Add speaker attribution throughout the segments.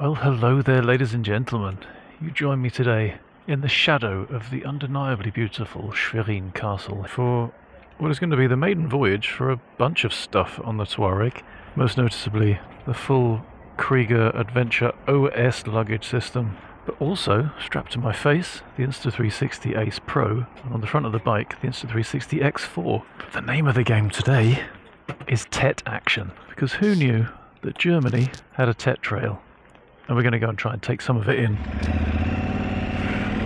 Speaker 1: Well, hello there, ladies and gentlemen. You join me today in the shadow of the undeniably beautiful Schwerin castle for what is going to be the maiden voyage for a bunch of stuff on the Touareg, most noticeably the full Krieger Adventure OS luggage system, but also, strapped to my face, the Insta360 Ace Pro, and on the front of the bike, the Insta360 X4. The name of the game today is TET Action, because who knew that Germany had a TET trail? And we're going to go and try and take some of it in.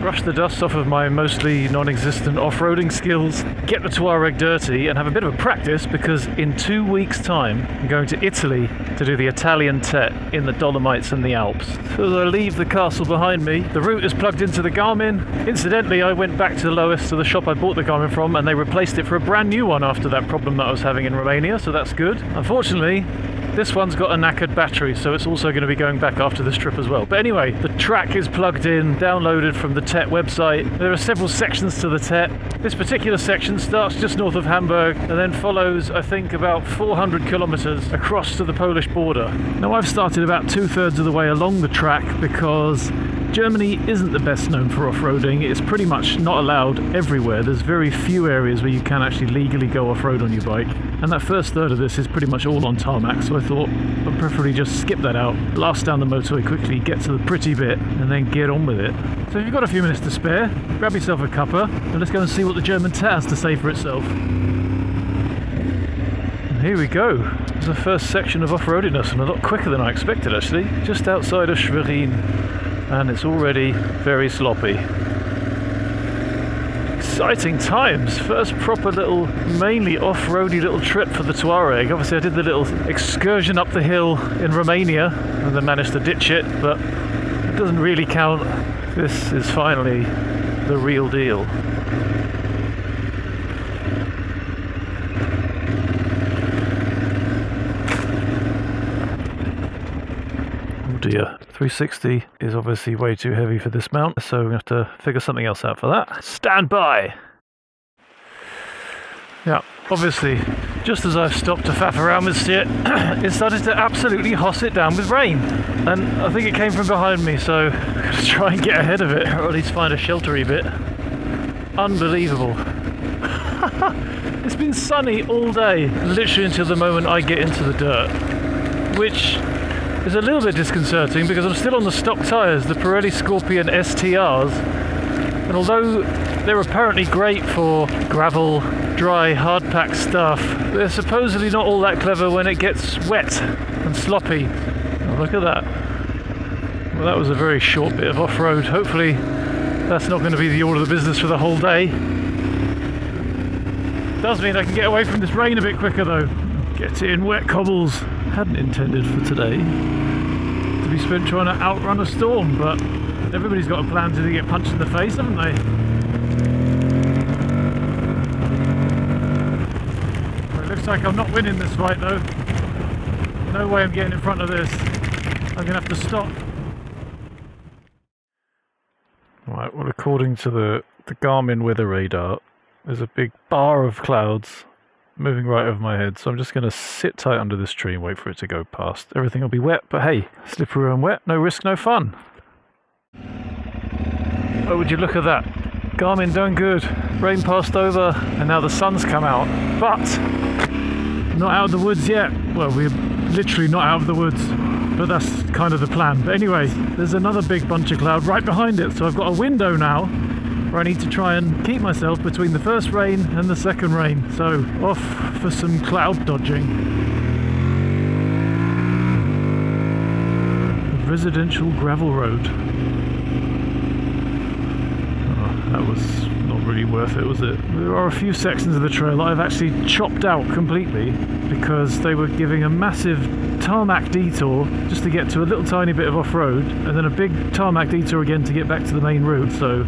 Speaker 1: Brush the dust off of my mostly non-existent off-roading skills, get the Touareg dirty and have a bit of a practice, because in 2 weeks' time I'm going to Italy to do the Italian TET in the Dolomites and the Alps. So as I leave the castle behind me, the route is plugged into the Garmin. Incidentally, I went back to Lois, to the shop I bought the Garmin from, and they replaced it for a brand new one after that problem that I was having in Romania, so that's good. Unfortunately, this one's got a knackered battery, so it's also going to be going back after this trip as well. But anyway, the track is plugged in, downloaded from the TET website. There are several sections to the TET. This particular section starts just north of Hamburg and then follows, I think, about 400 kilometers across to the Polish border. Now, I've started about 2/3 of the way along the track because Germany isn't the best known for off-roading. It's pretty much not allowed everywhere. There's very few areas where you can actually legally go off-road on your bike. And that first third of this is pretty much all on tarmac, so I thought I'd preferably just skip that out, blast down the motorway quickly, get to the pretty bit, and then get on with it. So if you've got a few minutes to spare, grab yourself a cuppa, and let's go and see what the German TET has to say for itself. And here we go. There's the first section of off-roadiness, and a lot quicker than I expected actually, just outside of Schwerin. And it's already very sloppy. Exciting times. First proper little, mainly off-roady little trip for the Touareg. Obviously I did the little excursion up the hill in Romania and then managed to ditch it, but it doesn't really count. This is finally the real deal. Dear. 360 is obviously way too heavy for this mount, so we have to figure something else out for that. Stand by! Yeah, obviously, just as I've stopped to faff around with it, it started to absolutely hoss it down with rain. And I think it came from behind me, so I'm going to try and get ahead of it, or at least find a sheltery bit. Unbelievable. It's been sunny all day, literally until the moment I get into the dirt, which is a little bit disconcerting because I'm still on the stock tyres, the Pirelli Scorpion STRs, and although they're apparently great for gravel, dry, hard-packed stuff, they're supposedly not all that clever when it gets wet and sloppy. Oh, look at that. Well, that was a very short bit of off-road. Hopefully that's not going to be the order of the business for the whole day. Does mean I can get away from this rain a bit quicker though. Get in wet cobbles. Hadn't intended for today to be spent trying to outrun a storm, but everybody's got a plan to get punched in the face, haven't they? Well, it looks like I'm not winning this fight though. No way I'm getting in front of this. I'm gonna have to stop. Right, well, according to the Garmin weather radar, there's a big bar of clouds moving right over my head, so I'm just going to sit tight under this tree and wait for it to go past. Everything will be wet, but hey, slippery and wet, no risk, no fun. Oh, would you look at that? Garmin doing good. Rain passed over, and now the sun's come out. But not out of the woods yet. Well, we're literally not out of the woods, but that's kind of the plan. But anyway, there's another big bunch of cloud right behind it, so I've got a window now where I need to try and keep myself between the first rain and the second rain. So off for some cloud dodging. A residential gravel road. Oh, that was not really worth it, was it? There are a few sections of the trail that I've actually chopped out completely because they were giving a massive tarmac detour just to get to a little tiny bit of off-road, and then a big tarmac detour again to get back to the main route. So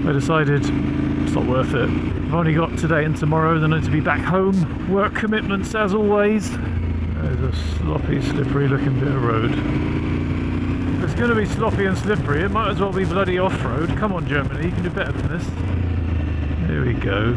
Speaker 1: I decided it's not worth it. I've only got today and tomorrow, then I need to be back home. Work commitments as always. There's a sloppy, slippery looking bit of road. If it's going to be sloppy and slippery, it might as well be bloody off-road. Come on, Germany, you can do better than this. Here we go.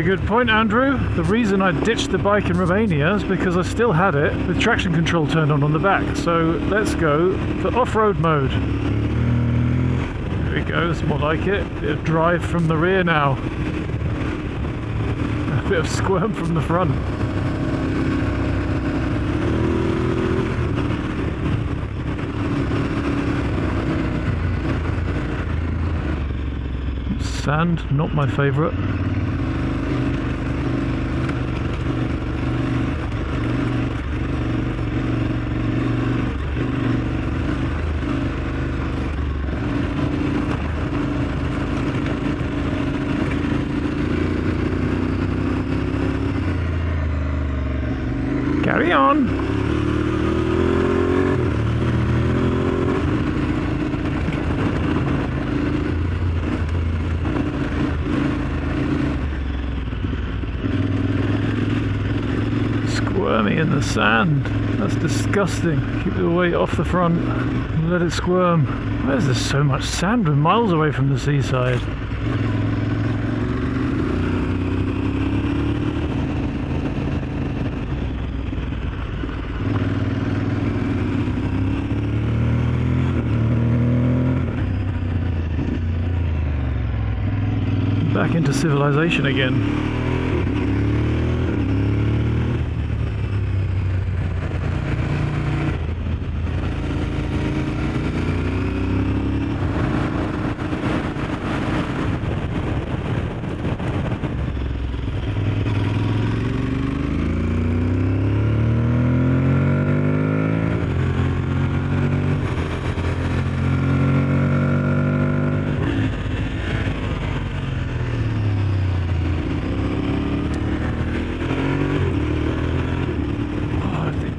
Speaker 1: good point, Andrew. The reason I ditched the bike in Romania is because I still had it with traction control turned on the back. So let's go for off-road mode. There we go, it's more like it. Bit of drive from the rear now. A bit of squirm from the front. Sand, not my favourite. Carry on. Squirmy in the sand. That's disgusting. Keep the weight off the front and let it squirm. Why is there so much sand? We're miles away from the seaside. Back into civilization again.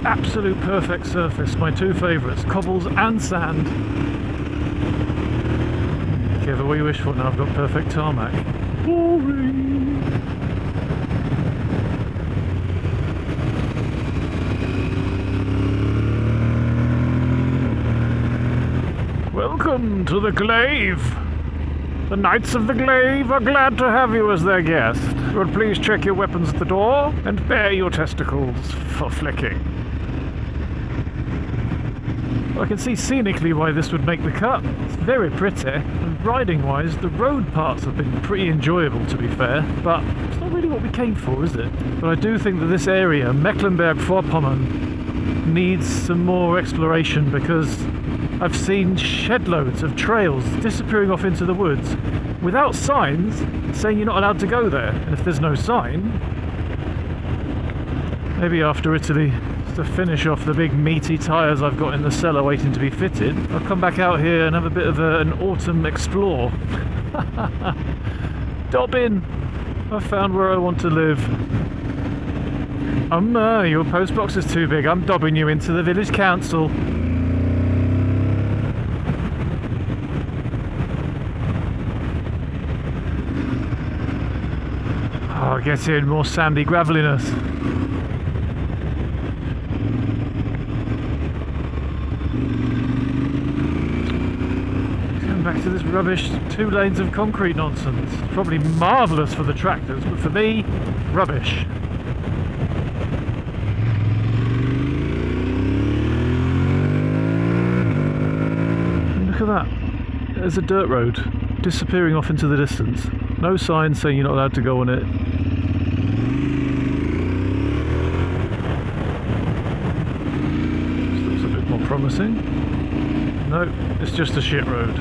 Speaker 1: Absolute perfect surface, my two favourites, cobbles and sand. Careful what you wish for, now I've got perfect tarmac. Boring. Welcome to the Glaive. The Knights of the Glaive are glad to have you as their guest. But please check your weapons at the door and bare your testicles for flicking. I can see scenically why this would make the cut. It's very pretty, and riding-wise, the road parts have been pretty enjoyable, to be fair, but it's not really what we came for, is it? But I do think that this area, Mecklenburg-Vorpommern, needs some more exploration, because I've seen shed loads of trails disappearing off into the woods without signs saying you're not allowed to go there. And if there's no sign, maybe after Italy, to finish off the big meaty tyres I've got in the cellar waiting to be fitted, I'll come back out here and have a bit of an autumn explore. Dobbin! I found where I want to live. Your postbox is too big. I'm dobbing you into the village council. Oh, get in, more sandy graveliness. Back to this rubbish 2 lanes of concrete nonsense. Probably marvellous for the tractors, but for me, rubbish. Look at that. There's a dirt road disappearing off into the distance. No sign saying you're not allowed to go on it. This looks a bit more promising. No, it's just a shit road.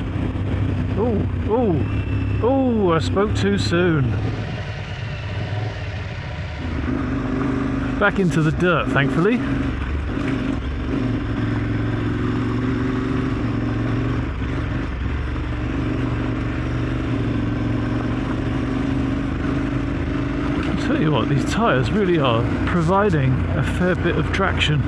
Speaker 1: Oh, I spoke too soon. Back into the dirt, thankfully. I'll tell you what, these tyres really are providing a fair bit of traction.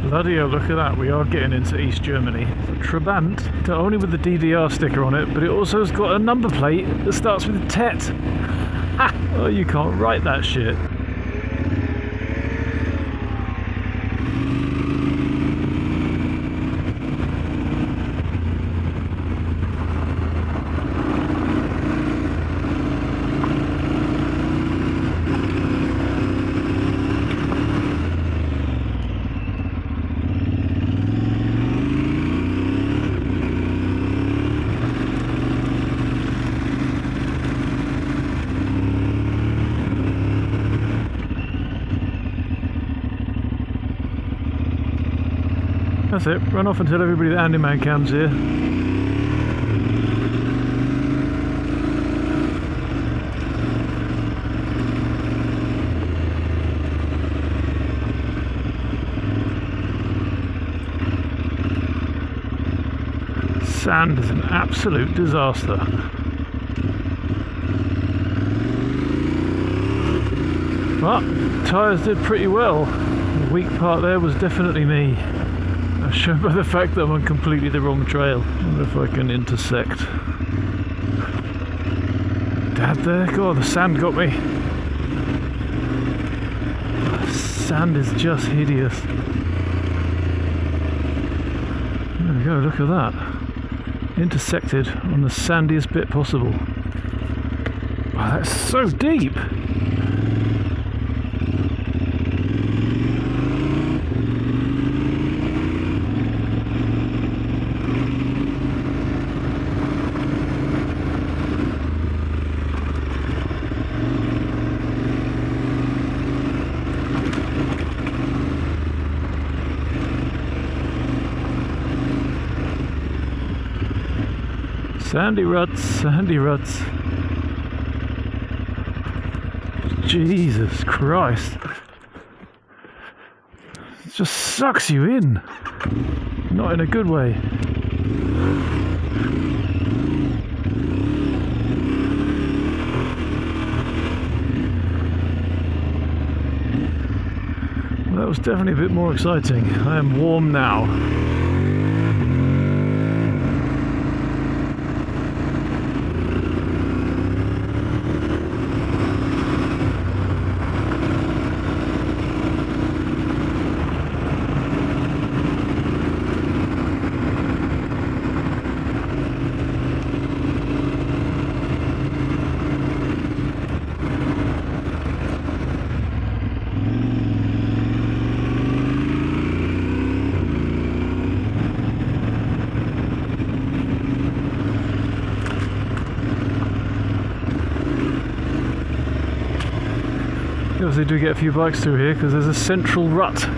Speaker 1: Bloody hell, look at that, we are getting into East Germany. It's a Trabant, not only with the DDR sticker on it, but it also has got a number plate that starts with TET. Oh, you can't write that shit. That's it, run off and tell everybody that AndyManCam's here. Sand is an absolute disaster. But tyres did pretty well. The weak part there was definitely me. As shown by the fact that I'm on completely the wrong trail. I wonder if I can intersect. Dad there? God, the sand got me. The sand is just hideous. There we go, look at that. Intersected on the sandiest bit possible. Wow, that's so deep! Sandy ruts, sandy ruts. Jesus Christ. It just sucks you in. Not in a good way. Well, that was definitely a bit more exciting. I am warm now. You obviously do get a few bikes through here because there's a central rut.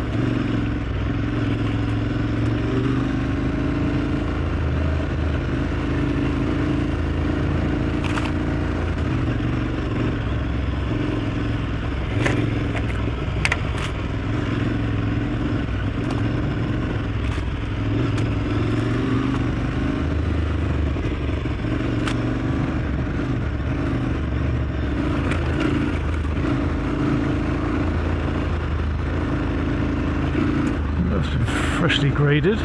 Speaker 1: Freshly graded,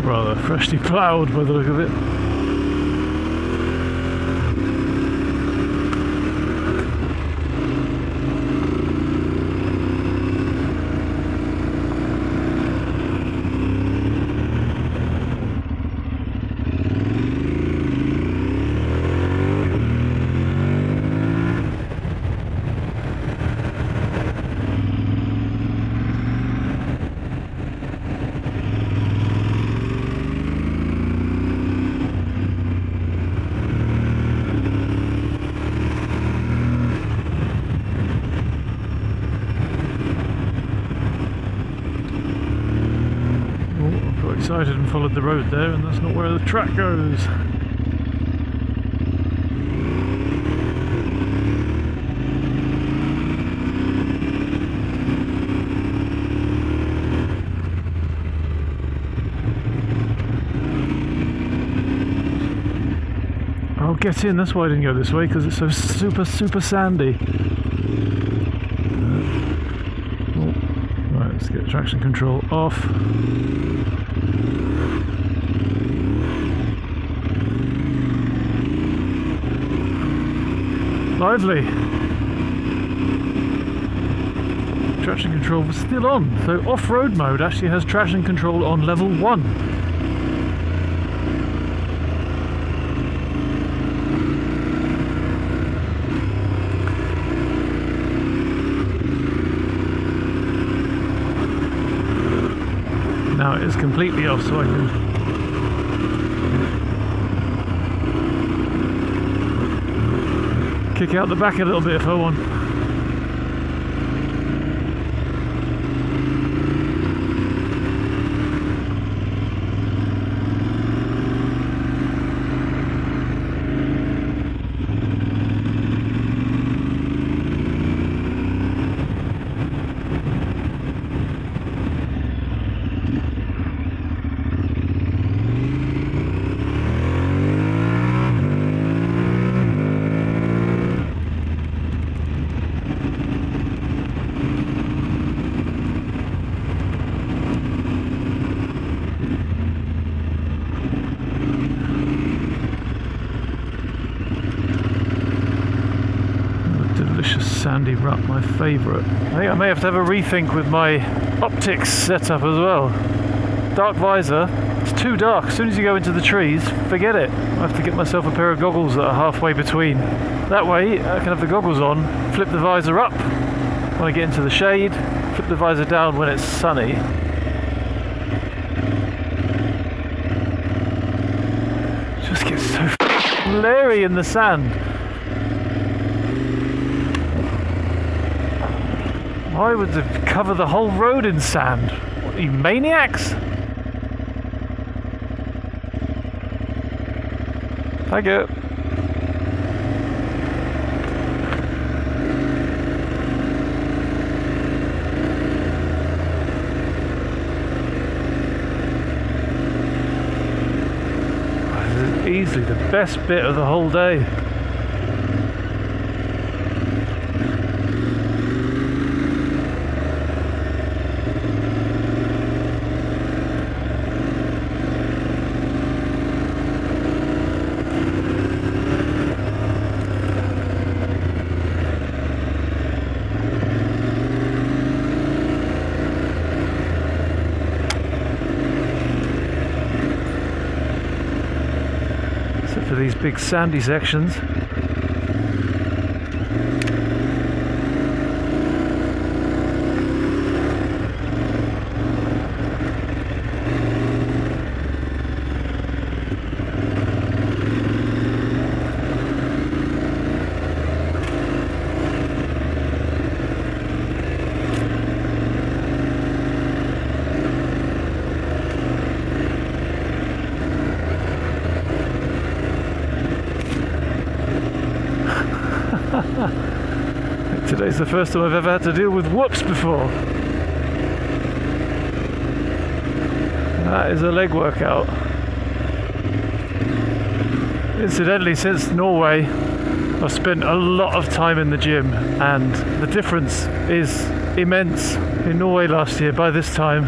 Speaker 1: rather freshly ploughed by the look of it. Excited and followed the road there, and that's not where the track goes. Oh, get in, that's why I didn't go this way, because it's so super sandy. Right, let's get traction control off. lively. Traction control was still on, so off-road mode actually has traction control on level 1. Now it is completely off, so I can kick out the back a little bit if I want. Sandy rut, my favourite. I think I may have to have a rethink with my optics setup as well. Dark visor, it's too dark. As soon as you go into the trees, forget it. I have to get myself a pair of goggles that are halfway between. That way I can have the goggles on, flip the visor up when I get into the shade, flip the visor down when it's sunny. Just gets so glary in the sand. Why would they cover the whole road in sand? What, are you maniacs? Thank you. This is easily the best bit of the whole day. For these big sandy sections. Today's the first time I've ever had to deal with whoops before. That is a leg workout. Incidentally, since Norway, I've spent a lot of time in the gym, and the difference is immense. In Norway last year, by this time,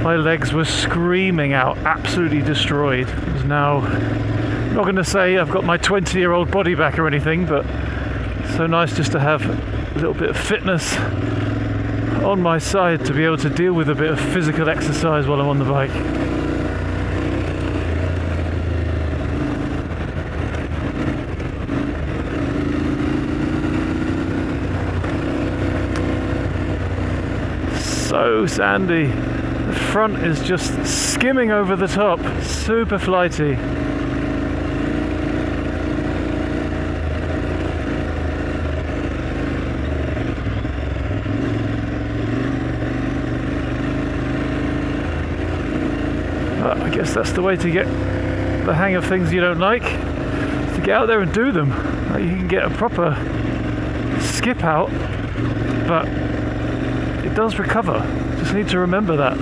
Speaker 1: my legs were screaming out, absolutely destroyed. It was now, I'm not going to say I've got my 20-year-old body back or anything, but so nice just to have a little bit of fitness on my side to be able to deal with a bit of physical exercise while I'm on the bike. So sandy. The front is just skimming over the top, super flighty. I guess that's the way to get the hang of things you don't like, is to get out there and do them. You can get a proper skip out, but it does recover. Just need to remember that.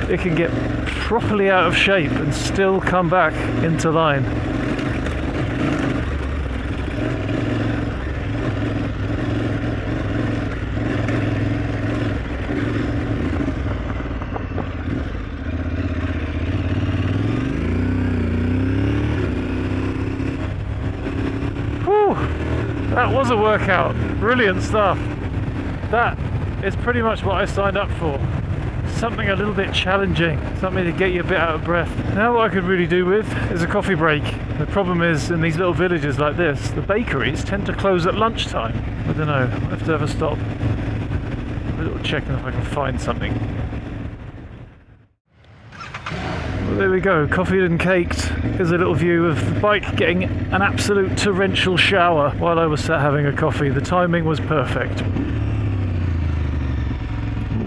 Speaker 1: It can get properly out of shape and still come back into line. That That was a workout. Brilliant stuff. That is pretty much what I signed up for. Something a little bit challenging, something to get you a bit out of breath. Now what I could really do with is a coffee break. The problem is, in these little villages like this, the bakeries tend to close at lunchtime. I don't know, I have to have a stop. A little checking if I can find something. Well, there we go, coffee and caked. Here's a little view of the bike getting an absolute torrential shower while I was sat having a coffee. The timing was perfect.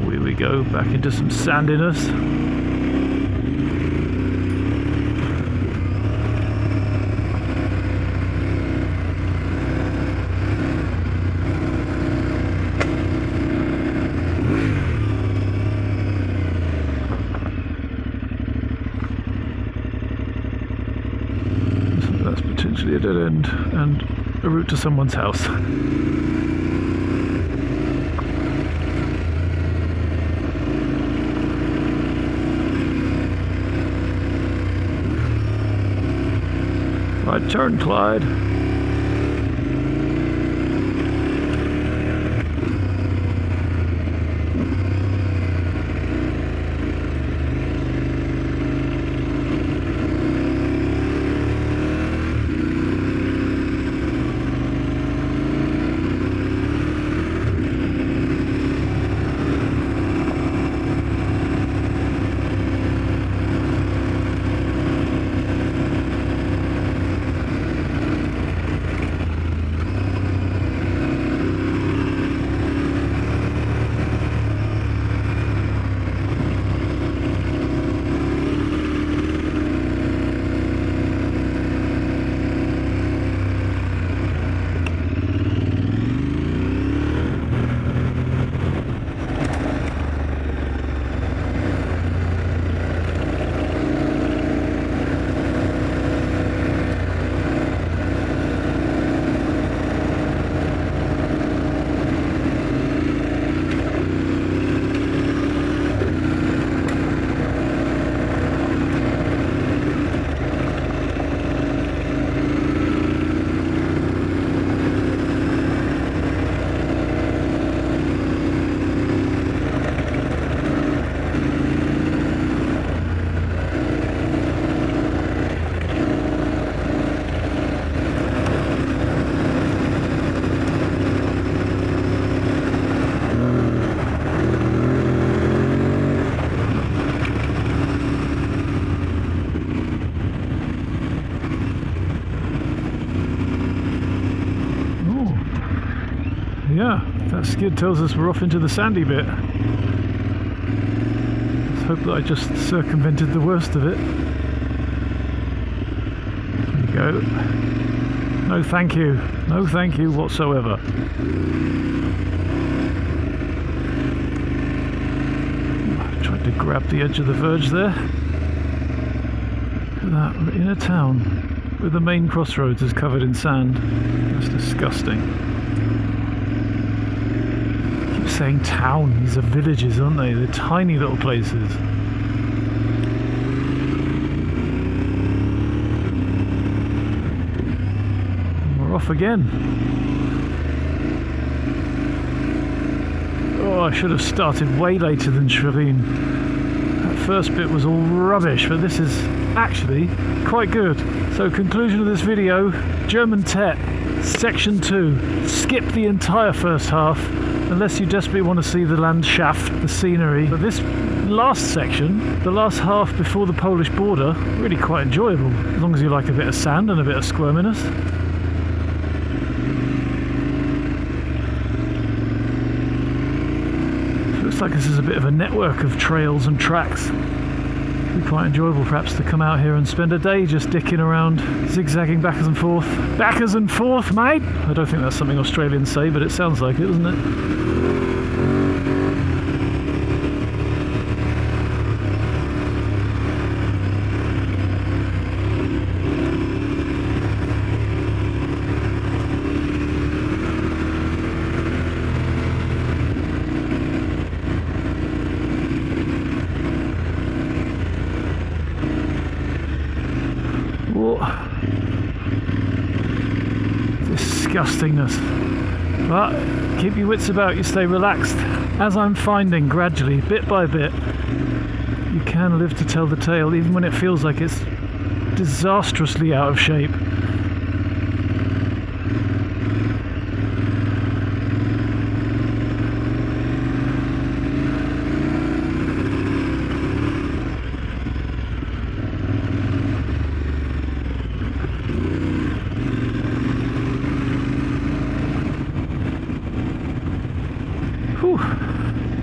Speaker 1: Here we go, back into some sandiness. That's potentially a dead end and a route to someone's house. Right turn, Clyde. Yeah, that skid tells us we're off into the sandy bit. Let's hope that I just circumvented the worst of it. There you go. No thank you. No thank you whatsoever. I tried to grab the edge of the verge there. Look at that, we're in a town where the main crossroads is covered in sand. That's disgusting. Saying town, these are villages, aren't they? They're tiny little places. And we're off again. Oh, I should have started way later than Schwerin. That first bit was all rubbish, but this is actually quite good. So, conclusion of this video, German Tet, section 2. Skip the entire first half, unless you desperately want to see the landschaft, the scenery. But this last section, the last half before the Polish border, really quite enjoyable, as long as you like a bit of sand and a bit of squirminess. Looks like this is a bit of a network of trails and tracks. It'd be quite enjoyable perhaps to come out here and spend a day just dicking around, zigzagging backwards and forth. Backwards and forth, mate! I don't think that's something Australians say, but it sounds like it, doesn't it? disgustingness. But keep your wits about you, stay relaxed. As I'm finding gradually, bit by bit, you can live to tell the tale even when it feels like it's disastrously out of shape.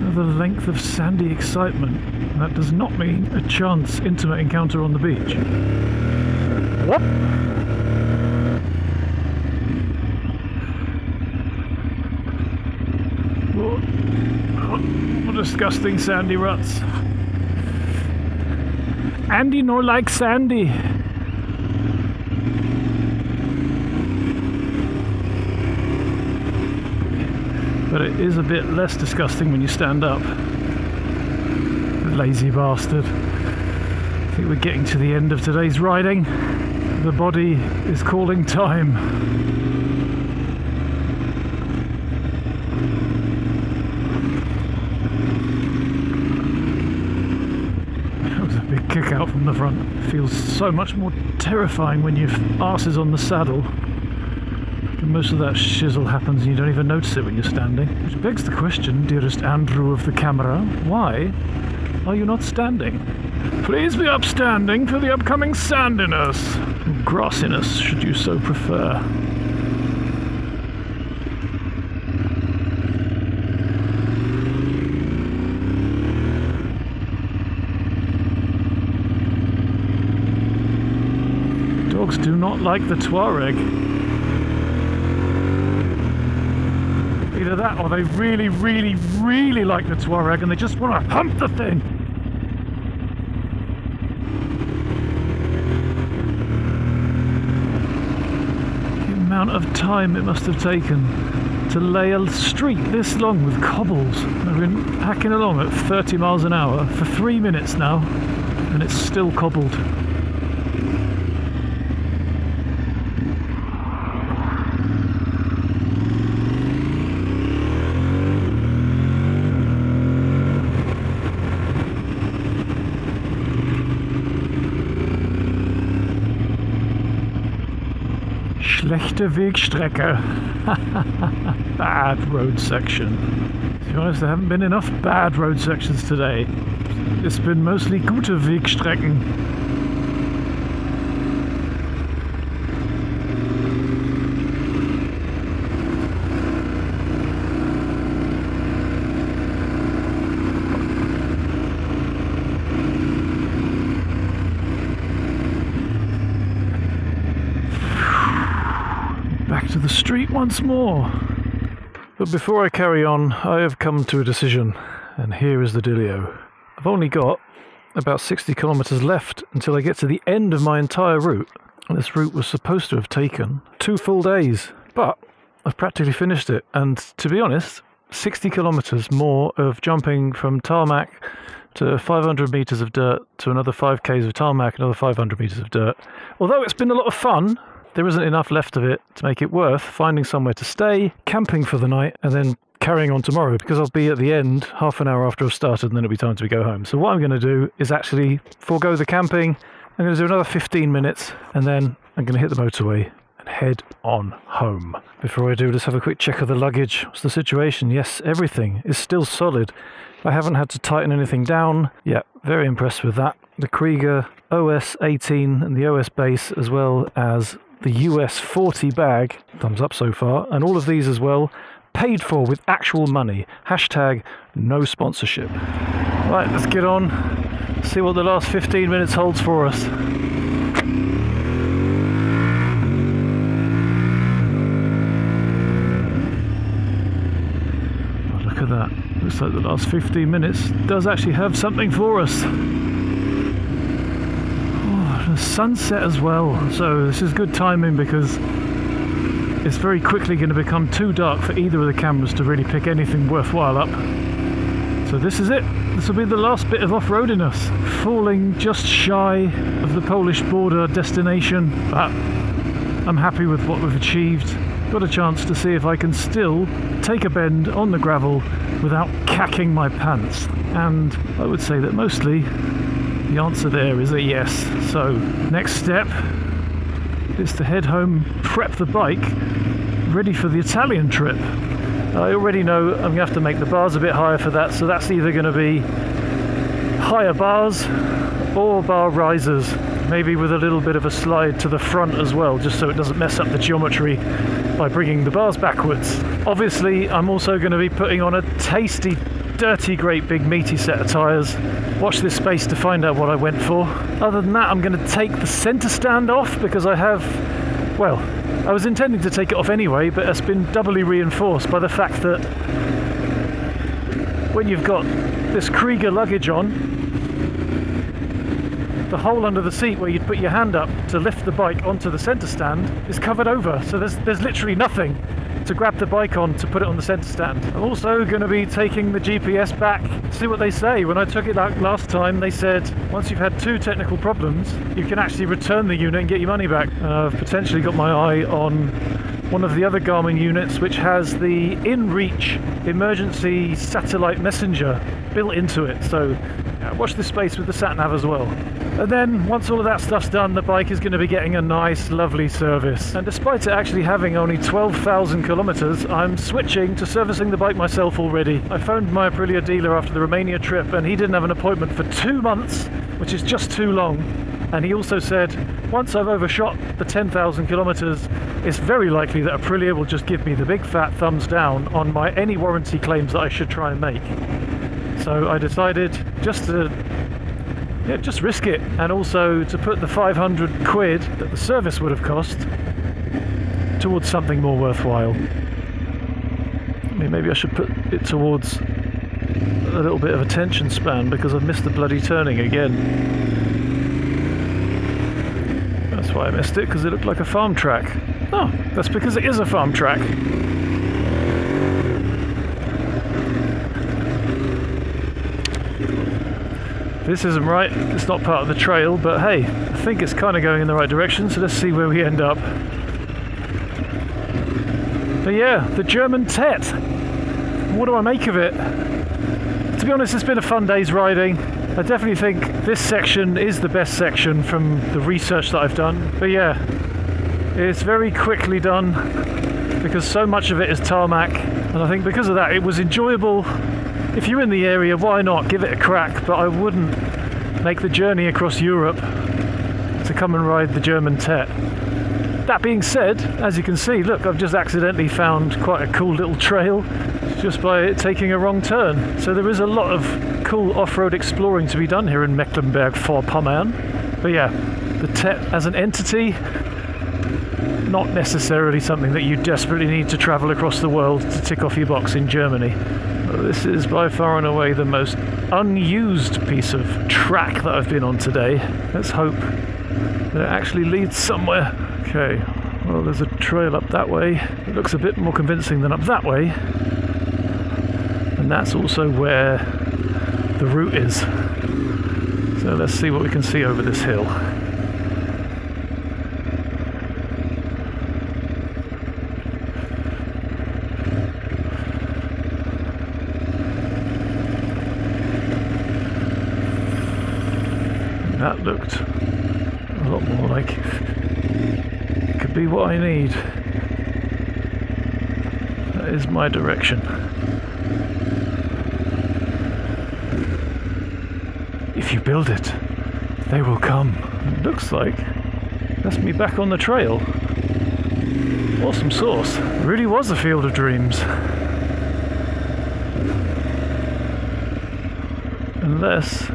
Speaker 1: Another length of sandy excitement. That does not mean a chance intimate encounter on the beach. What? What disgusting sandy ruts. Andy no like sandy. But it is a bit less disgusting when you stand up. Lazy bastard. I think we're getting to the end of today's riding. The body is calling time. That was a big kick out from the front. It feels so much more terrifying when your arse is on the saddle. Most of that shizzle happens and you don't even notice it when you're standing. Which begs the question, dearest Andrew of the camera, why are you not standing? Please be upstanding for the upcoming sandiness. Grassiness, should you so prefer. Dogs do not like the Tuareg. Either that or they really, really, really like the Tuareg and they just want to hump the thing. The amount of time it must have taken to lay a street this long with cobbles. I've been hacking along at 30 miles an hour for 3 minutes now and it's still cobbled. Schlechte Wegstrecke. Bad road section. To be honest, there haven't been enough bad road sections today. It's been mostly gute Wegstrecken. To the street once more. But before I carry on, I have come to a decision, and here is the dealio. I've only got about 60 kilometers left until I get to the end of my entire route. And this route was supposed to have taken 2 full days, but I've practically finished it. And to be honest, 60 kilometers more of jumping from tarmac to 500 meters of dirt to another 5k's of tarmac, another 500 meters of dirt. Although it's been a lot of fun, there isn't enough left of it to make it worth finding somewhere to stay, camping for the night, and then carrying on tomorrow, because I'll be at the end half an hour after I've started and then it'll be time to go home. So what I'm going to do is actually forego the camping. I'm going to do another 15 minutes and then I'm going to hit the motorway and head on home. Before I do, let's have a quick check of the luggage. What's the situation? Yes, everything is still solid. I haven't had to tighten anything down. Yeah, very impressed with that. The Krieger OS 18 and the OS base, as well as the US 40 bag, thumbs up so far, and all of these as well, paid for with actual money. Hashtag no sponsorship. Right, let's get on, see what the last 15 minutes holds for us. Oh, look at that. Looks like the last 15 minutes does actually have something for us. The sunset as well, so this is good timing because it's very quickly going to become too dark for either of the cameras to really pick anything worthwhile up. So this is it. This will be the last bit of off-roadiness, falling just shy of the Polish border destination, but I'm happy with what we've achieved. got a chance to see if I can still take a bend on the gravel without cacking my pants. And I would say that mostly the answer there is a yes. So next step is to head home, prep the bike, ready for the Italian trip. I already know I'm going to have to make the bars a bit higher for that, so that's either going to be higher bars or bar risers, maybe with a little bit of a slide to the front as well, just so it doesn't mess up the geometry by bringing the bars backwards. Obviously, I'm also going to be putting on a tasty, dirty, great big meaty set of tyres. Watch this space to find out what I went for. Other than that, I'm going to take the centre stand off because I have, well, I was intending to take it off anyway, but it's been doubly reinforced by the fact that when you've got this Krieger luggage on, the hole under the seat where you'd put your hand up to lift the bike onto the centre stand is covered over, so there's literally nothing to grab the bike on to put it on the centre stand. I'm also going to be taking the GPS back to see what they say. When I took it out last time, they said once you've had 2 technical problems, you can actually return the unit and get your money back. I've potentially got my eye on one of the other Garmin units which has the InReach emergency satellite messenger built into it, so watch this space with the sat-nav as well. And then once all of that stuff's done, the bike is going to be getting a nice lovely service, and despite it actually having only 12,000 kilometers, I'm switching to servicing the bike myself already. I phoned my Aprilia dealer after the Romania trip and he didn't have an appointment for 2 months, which is just too long. And he also said, once I've overshot the 10,000 kilometers, it's very likely that Aprilia will just give me the big fat thumbs down on my any warranty claims that I should try and make. So I decided just to just risk it, and also to put the 500 quid that the service would have cost towards something more worthwhile. I mean, maybe I should put it towards a little bit of attention span because I've missed the bloody turning again. That's why I missed it, because it looked like a farm track. Oh, that's because it is a farm track. This isn't right, it's not part of the trail, but hey, I think it's kind of going in the right direction, so let's see where we end up. But yeah, the German Tet. What do I make of it? To be honest, it's been a fun day's riding. I definitely think this section is the best section from the research that I've done. But yeah, it's very quickly done because so much of it is tarmac, and I think because of that it was enjoyable. If you're in the area, why not give it a crack, but I wouldn't make the journey across Europe to come and ride the German Tet. That being said, as you can see, look, I've just accidentally found quite a cool little trail just by taking a wrong turn. So there is a lot of cool off-road exploring to be done here in Mecklenburg-Vorpommern. But yeah, the Tet as an entity, not necessarily something that you desperately need to travel across the world to tick off your box in Germany. This is by far and away the most unused piece of track that I've been on today. Let's hope that it actually leads somewhere. Okay, well, there's a trail up that way. It looks a bit more convincing than up that way. And that's also where the route is. So let's see what we can see over this hill. That looked a lot more like it could be what I need. That is my direction. If you build it, they will come. It looks like that's me back on the trail. Awesome sauce. It really was a field of dreams. Unless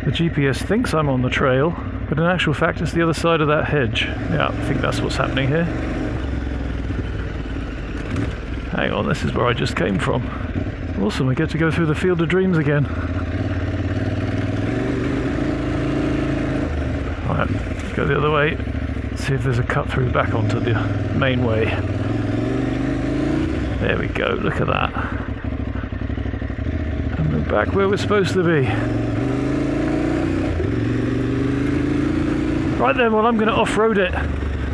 Speaker 1: the GPS thinks I'm on the trail, but in actual fact it's the other side of that hedge. Yeah, I think that's what's happening here. Hang on, this is where I just came from. Awesome, we get to go through the field of dreams again. Alright, go the other way, see if there's a cut through back onto the main way. There we go, look at that. And we're back where we're supposed to be. Right then, well, I'm going to off-road it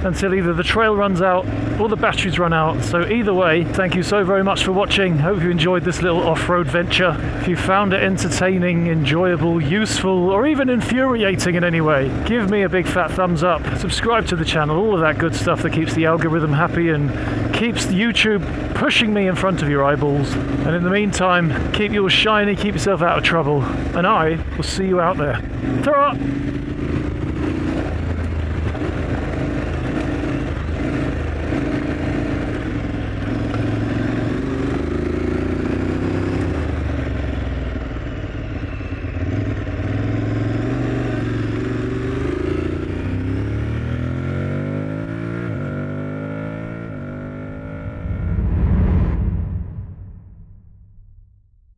Speaker 1: until either the trail runs out or the batteries run out. So either way, thank you so very much for watching. Hope you enjoyed this little off-road venture. If you found it entertaining, enjoyable, useful, or even infuriating in any way, give me a big fat thumbs up. Subscribe to the channel, all of that good stuff that keeps the algorithm happy and keeps YouTube pushing me in front of your eyeballs. And in the meantime, keep yours shiny, keep yourself out of trouble, and I will see you out there. Ta-ra!